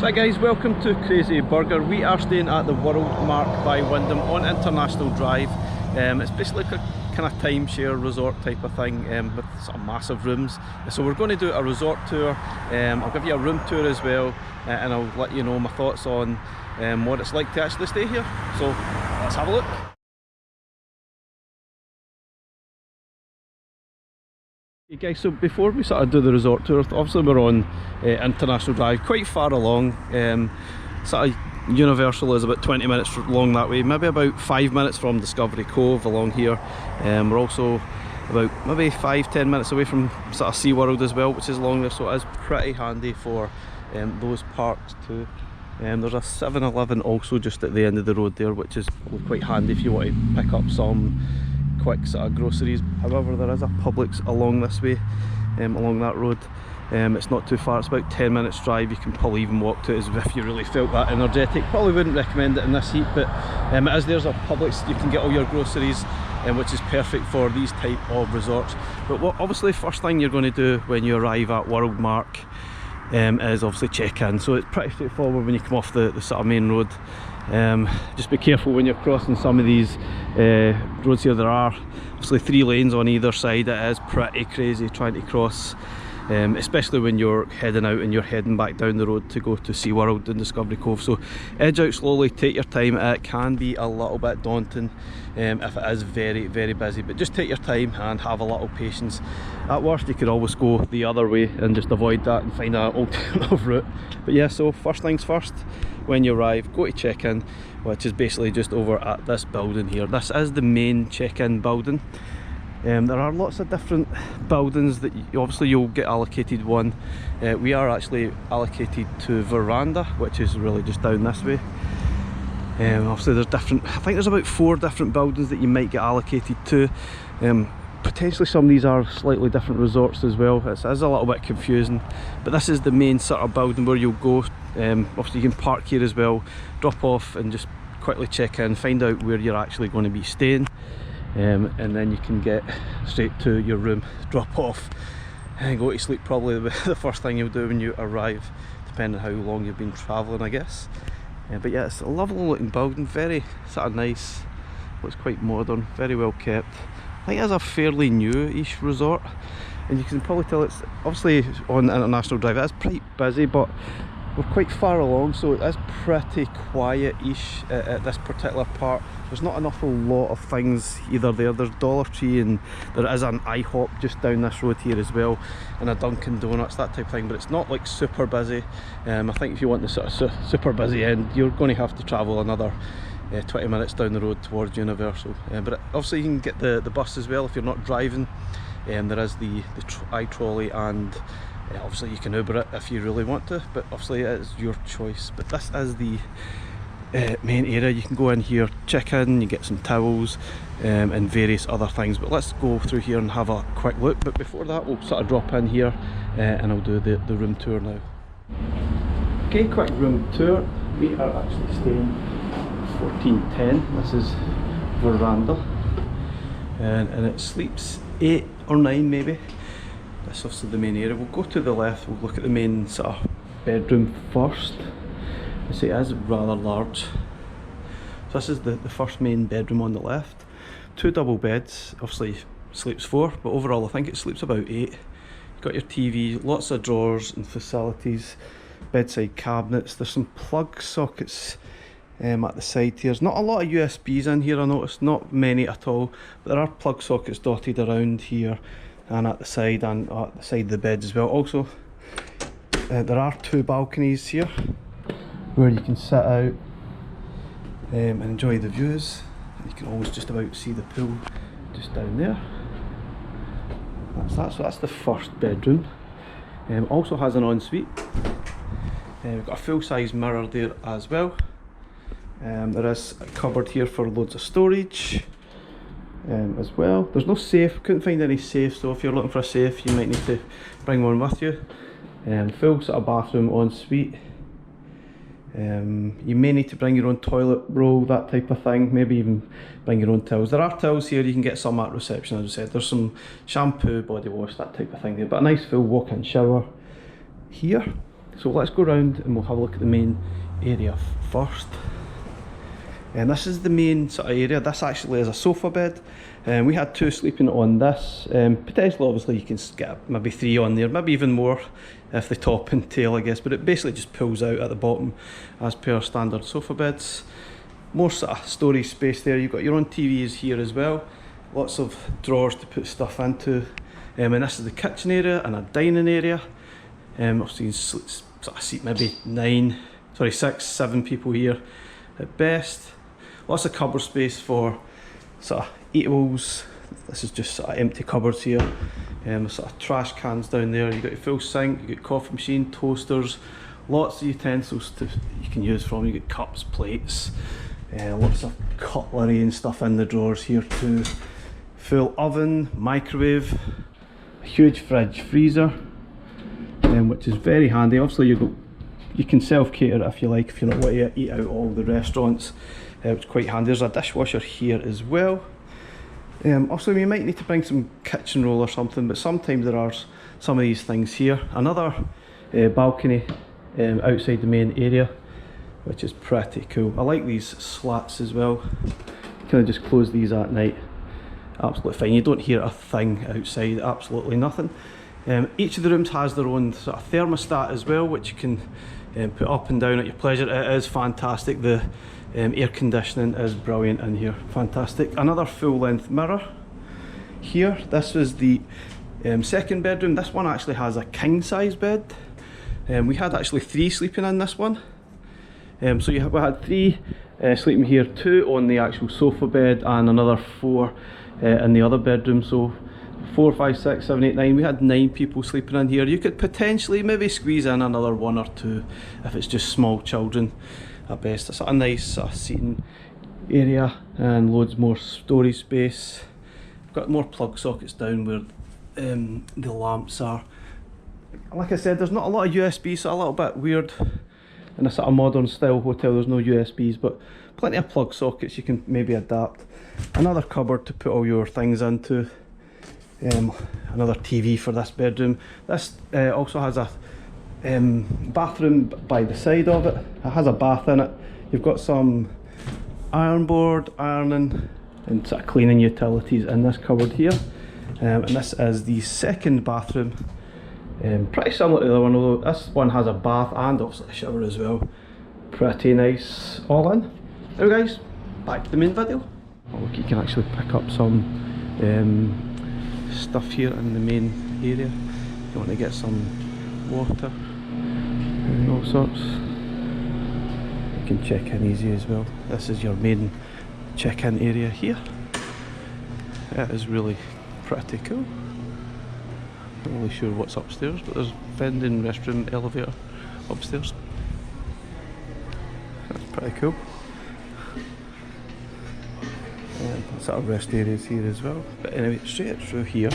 Right guys, welcome to Crazy Burger. We are staying at the Worldmark by Wyndham on International Drive. It's basically like a kind of timeshare resort type of thing with sort of massive rooms. So we're going to do a resort tour. I'll give you a room tour as well, and I'll let you know my thoughts on what it's like to actually stay here. So let's have a look. Okay guys, so before we sort of do the resort tour, obviously we're on International Drive, quite far along. Sort of Universal is about 20 minutes long that way, maybe about 5 minutes from Discovery Cove along here. We're also about maybe 5-10 minutes away from sort of Seaworld as well, which is along there, so it is pretty handy for those parks too. There's a 7-Eleven also just at the end of the road there, which is quite handy if you want to pick up some quick sort of groceries. However, there is a Publix along this way, along that road. It's not too far, it's about 10 minutes drive. You can probably even walk to it as if you really felt that energetic. Probably wouldn't recommend it in this heat, but as there's a Publix, you can get all your groceries, which is perfect for these type of resorts. But what obviously first thing you're going to do when you arrive at Worldmark is obviously check in. So it's pretty straightforward when you come off the sort of main road. Just be careful when you're crossing some of these roads here. There are obviously 3 lanes on either side. It is pretty crazy trying to cross, especially when you're heading out and you're heading back down the road to go to Seaworld and Discovery Cove. So edge out slowly, take your time. It can be a little bit daunting if it is very busy, but just take your time and have a little patience. At worst you could always go the other way and just avoid that and find an alternative route. But yeah, so first things first, when you arrive, go to check-in, which is basically just over at this building here. This is the main check-in building. There are lots of different buildings that obviously you'll get allocated one. We are actually allocated to Veranda, which is really just down this way. Obviously there's different, I think there's about 4 different buildings that you might get allocated to. Potentially some of these are slightly different resorts as well. It is a little bit confusing, but this is the main sort of building where you'll go. Obviously you can park here as well, drop off and just quickly check in, find out where you're actually going to be staying, and then you can get straight to your room, drop off and go to sleep. Probably the first thing you'll do when you arrive, depending on how long you've been travelling, I guess. But yeah, it's a lovely looking building, very sort of nice, looks quite modern, very well kept. I think it's a fairly new-ish resort, and you can probably tell it's obviously on International Drive. It is pretty busy, but we're quite far along, so it is pretty quiet-ish at this particular part. There's not an awful lot of things either there. There's Dollar Tree and there is an IHOP just down this road here as well, and a Dunkin' Donuts, that type of thing, but it's not like super busy. I think if you want the sort of super busy end, you're going to have to travel another 20 minutes down the road towards Universal. But obviously you can get the bus as well if you're not driving. There is the iTrolley, and obviously you can Uber it if you really want to, but obviously it is your choice. But this is the main area. You can go in here, check in, you get some towels and various other things. But let's go through here and have a quick look. But before that, we'll sort of drop in here and I'll do the room tour now. Okay, quick room tour. We are actually staying 1410. This is Veranda, and it sleeps 8 or 9 maybe. That's also the main area. We'll go to the left, we'll look at the main sort of bedroom first. I say it is rather large. So this is the first main bedroom on the left. 2 double beds, obviously sleeps 4, but overall I think it sleeps about 8. You've got your TV, lots of drawers and facilities, bedside cabinets. There's some plug sockets at the side here. There's not a lot of USBs in here, I noticed, not many at all, but there are plug sockets dotted around here and at the side and at the side of the beds as well. Also there are 2 balconies here where you can sit out and enjoy the views. You can always just about see the pool just down there. That's that. So that's the first bedroom. Also has an ensuite. We've got a full-size mirror there as well. There is a cupboard here for loads of storage as well. There's no safe, couldn't find any safe, so if you're looking for a safe you might need to bring one with you. Full sort of bathroom ensuite. You may need to bring your own toilet roll, that type of thing, maybe even bring your own towels. There are towels here, you can get some at reception, as I said. There's some shampoo, body wash, that type of thing there, but a nice full walk-in shower here. So let's go around and we'll have a look at the main area first. And this is the main sort of area. This actually is a sofa bed. We had 2 sleeping on this. Potentially, obviously, you can get maybe 3 on there, maybe even more if they top and tail, I guess. But it basically just pulls out at the bottom as per standard sofa beds. More sort of storage space there. You've got your own TVs here as well. Lots of drawers to put stuff into. And this is the kitchen area and a dining area. I've seen sort of seat maybe 6, 7 people here at best. Lots of cupboard space for sort of eatables. This is just sort of empty cupboards here. Sort of trash cans down there. You've got your full sink, you've got coffee machine, toasters, lots of utensils you can use from. You've got cups, plates, lots of cutlery and stuff in the drawers here too. Full oven, microwave, a huge fridge, freezer, which is very handy. Obviously you can self-cater if you like, if you're not wanting to eat out all the restaurants. It's quite handy. There's a dishwasher here as well. Also, you might need to bring some kitchen roll or something, but sometimes there are some of these things here. Another balcony outside the main area, which is pretty cool. I like these slats as well. You kind of just close these at night. Absolutely fine. You don't hear a thing outside, absolutely nothing. Each of the rooms has their own sort of thermostat as well, which you can put up and down at your pleasure. It is fantastic. The air conditioning is brilliant in here, fantastic. Another full length mirror here. This is the second bedroom. This one actually has a king size bed. We had actually 3 sleeping in this one. So we had 3 sleeping here, 2 on the actual sofa bed and another 4 in the other bedroom. So 4, 5, 6, 7, 8, 9. We had 9 people sleeping in here. You could potentially maybe squeeze in another 1 or 2 if it's just small children at best. It's a nice seating area and loads more storage space. Got more plug sockets down where the lamps are. Like I said, there's not a lot of USBs, so a little bit weird in a sort of modern style hotel. There's no USBs, but plenty of plug sockets you can maybe adapt. Another cupboard to put all your things into. Another TV for this bedroom. This also has a bathroom by the side of it. It has a bath in it. You've got some iron board, ironing and sort of cleaning utilities in this cupboard here. And this is the second bathroom. Pretty similar to the other one, although this one has a bath and obviously a shower as well. Pretty nice all in. Now guys, back to the main video. Oh, look, you can actually pick up some stuff here in the main area. You want to get some water and all sorts. You can check in easy as well. This is your main check-in area here. It is really pretty cool. Not really sure what's upstairs, but there's vending, restroom, elevator upstairs. That's pretty cool. Sort of rest areas here as well. But anyway, straight through here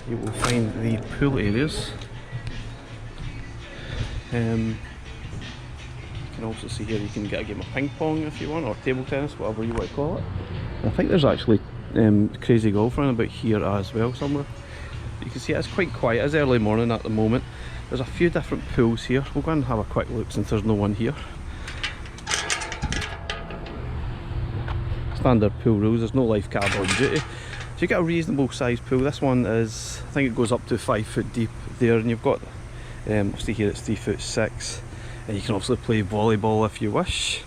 you will find the pool areas. You can also see here you can get a game of ping pong if you want, or table tennis, whatever you want to call it. And I think there's actually crazy golf around about here as well somewhere. You can see it's quite quiet. It's early morning at the moment. There's a few different pools here. We'll go and have a quick look since there's no one here. Standard pool rules, there's no lifeguard on duty. So you get a reasonable sized pool. This one is, I think it goes up to 5 foot deep there, and you've got, obviously here it's 3'6", and you can also play volleyball if you wish.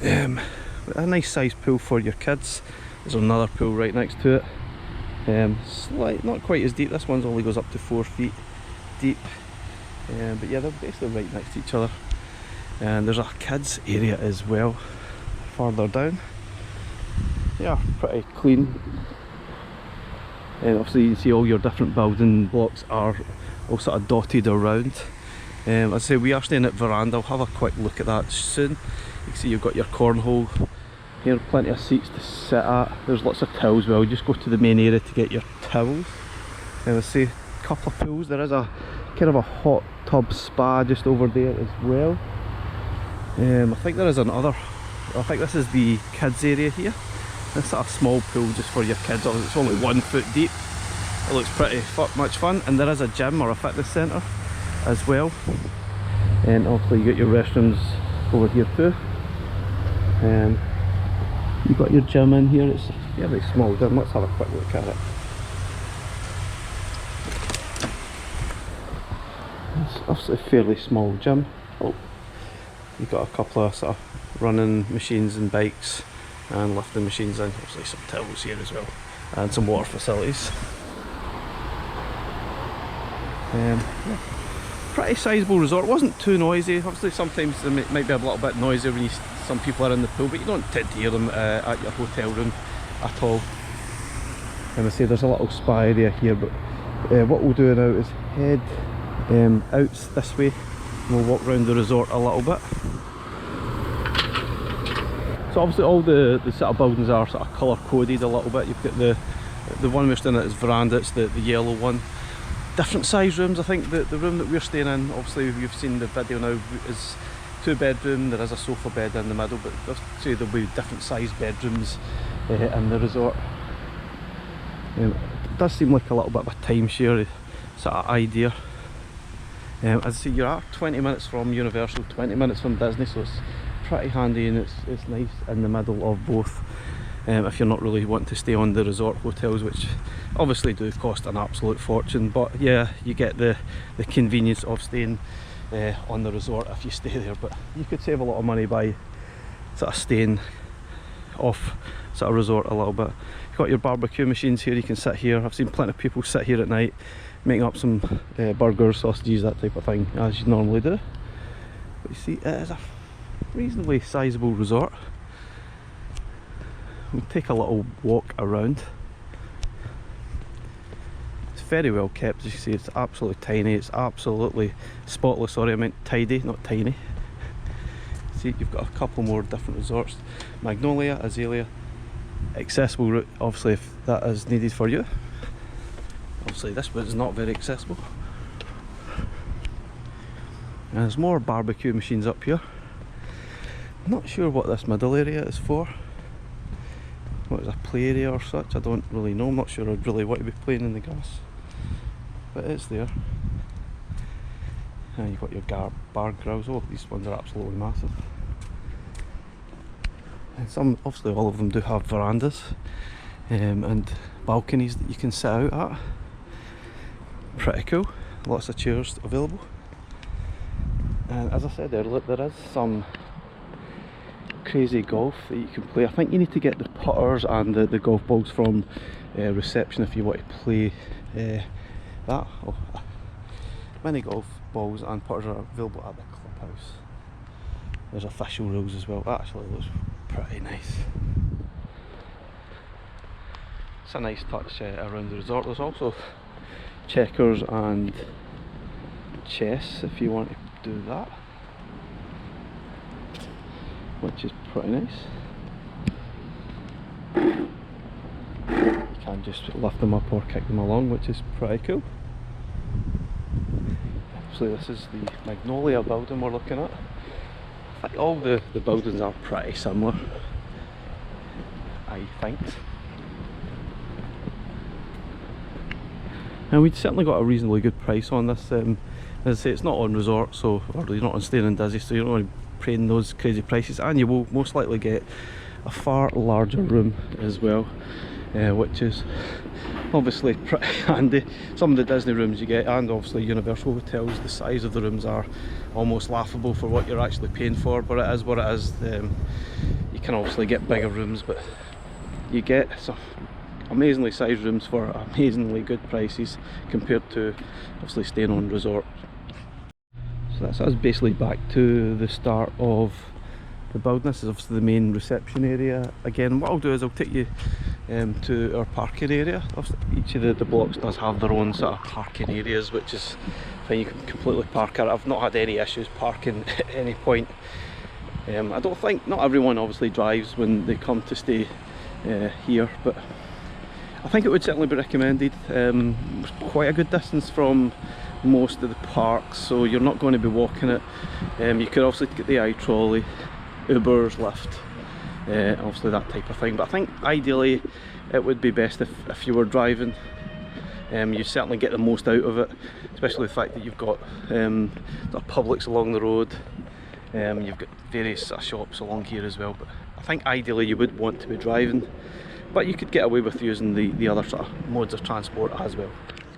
A nice sized pool for your kids. There's another pool right next to it. Not quite as deep. This one's only goes up to 4 feet deep. But yeah, they're basically right next to each other. And there's a kids area as well further down. Yeah, pretty clean. And obviously you can see all your different building blocks are all sort of dotted around. As I say, we are staying at veranda. I'll have a quick look at that soon. You can see you've got your cornhole here, plenty of seats to sit at. There's lots of towels as well. You just go to the main area to get your towels. And I say a couple of pools. There is a kind of a hot tub spa just over there as well. I think there is another. I think this is the kids area here. This sort of small pool just for your kids. It's only 1 foot deep. It looks pretty much fun, and there is a gym or a fitness centre as well. And obviously you got your restrooms over here too. And you've got your gym in here. It's a very small gym. Let's have a quick look at it. It's obviously a fairly small gym. Oh, you've got a couple of sort of running machines and bikes and lifting machines in. Obviously some tills here as well, and some water facilities. Yeah. Pretty sizable resort. It wasn't too noisy. Obviously sometimes it might be a little bit noisy when some people are in the pool, but you don't tend to hear them at your hotel room at all. And I say there's a little spa area here, but what we'll do now is head out this way and we'll walk around the resort a little bit. So obviously all the sort of buildings are sort of colour coded a little bit. You've got the one we're staying at is veranda, it's the yellow one. Different size rooms. I think the room that we're staying in, obviously you've seen the video now, is 2-bedroom. There is a sofa bed in the middle, but I'll say there'll be different size bedrooms in the resort. It does seem like a little bit of a timeshare sort of idea. As I say, you are 20 minutes from Universal, 20 minutes from Disney, so it's pretty handy, and it's nice in the middle of both. If you're not really wanting to stay on the resort hotels, which obviously do cost an absolute fortune, but yeah, you get the convenience of staying on the resort if you stay there. But you could save a lot of money by sort of staying off sort of resort a little bit. You've got your barbecue machines here. You can sit here. I've seen plenty of people sit here at night making up some burgers, sausages, that type of thing, as you normally do. But you see, it is a reasonably sizable resort. We'll take a little walk around. It's very well kept, as you see. It's absolutely tiny. It's absolutely spotless. Sorry, I meant tidy, not tiny. See, you've got a couple more different resorts. Magnolia, Azalea, accessible route, obviously, if that is needed for you. Obviously this one's not very accessible. And there's more barbecue machines up here. I'm not sure what this middle area is for. What is a play area or such? I don't really know. I'm not sure I'd really want to be playing in the grass, but it's there. And you've got your bar grills. Oh, these ones are absolutely massive. And some, obviously all of them do have verandas and balconies that you can sit out at. Pretty cool. Lots of chairs available. And as I said earlier, there is some crazy golf that you can play. I think you need to get the putters and the golf balls from reception if you want to play that. Oh, mini golf balls and putters are available at the clubhouse. There's official rules as well. That actually looks pretty nice. It's a nice touch around the resort. There's also checkers and chess if you want to do that, which is pretty nice. You can just lift them up or kick them along, which is pretty cool. So this is the Magnolia building we're looking at. I think all the buildings are pretty similar, I think. And we'd certainly got a reasonably good price on this. As I say, it's not on resort, so, or you're not on staying in Disney, so you don't want to be paying those crazy prices, and you will most likely get a far larger room as well, which is obviously pretty handy. Some of the Disney rooms you get, and obviously Universal hotels, the size of the rooms are almost laughable for what you're actually paying for, but it is what it is. You can obviously get bigger rooms, but you get some amazingly sized rooms for amazingly good prices compared to obviously staying on resort. So that's us basically back to the start of the building. This is obviously the main reception area. Again, what I'll do is I'll take you to our parking area. Obviously, each of the blocks does have their own sort of parking areas, which is fine. You can completely park at it. I've not had any issues parking at any point. I don't think, not everyone obviously drives when they come to stay here, but I think it would certainly be recommended. It's quite a good distance from most of the parks, so you're not going to be walking it. You could obviously get the iTrolley, Ubers, Lyft, obviously that type of thing, but I think ideally it would be best if you were driving. you certainly get the most out of it, especially the fact that you've got the Publix along the road. You've got various shops along here as well, but I think ideally you would want to be driving, but you could get away with using the other sort of modes of transport as well.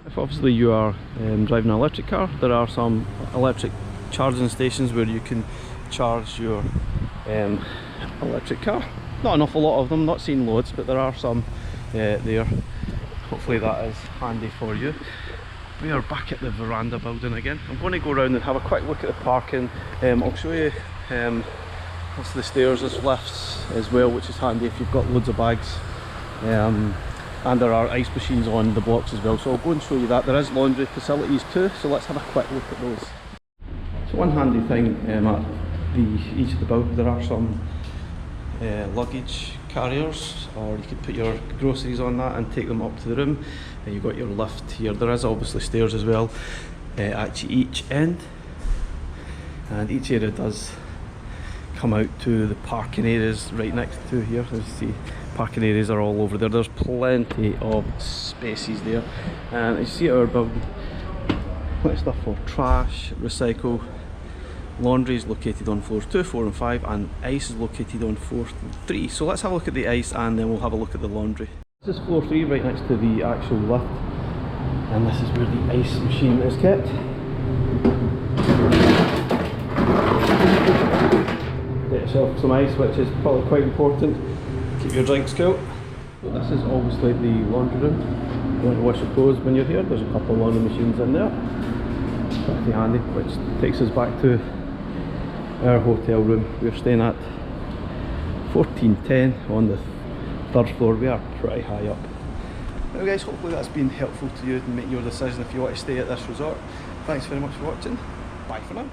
If obviously you are driving an electric car, there are some electric charging stations where you can charge your electric car. Not an awful lot of them, not seen loads, but there are some there. Hopefully that is handy for you. We are back at the veranda building again. I'm going to go around and have a quick look at the parking. I'll show you what's the stairs, there's lifts as well, which is handy if you've got loads of bags. And there are ice machines on the blocks as well, so I'll go and show you that. There is laundry facilities too, so let's have a quick look at those. So one handy thing at each of the buildings, there are some luggage carriers, or you could put your groceries on that and take them up to the room. And you've got your lift here. There is obviously stairs as well at each end, and each area does come out to the parking areas right next to here. As you see, parking areas are all over there. There's plenty of spaces there, and as you see at our building, plenty of stuff for trash, recycle. Laundry is located on floors 2, 4 and 5, and ice is located on floor 3. So let's have a look at the ice and then we'll have a look at the laundry. This is floor 3 right next to the actual lift, and this is where the ice machine is kept. Get yourself some ice, which is probably quite important. Keep your drinks cool. So this is obviously the laundry room. You want to wash your clothes when you're here, there's a couple of laundry machines in there. Pretty handy, which takes us back to our hotel room. We're staying at 1410 on the 3rd floor. We are pretty high up. Now guys, hopefully that's been helpful to you in making your decision if you want to stay at this resort. Thanks very much for watching. Bye for now.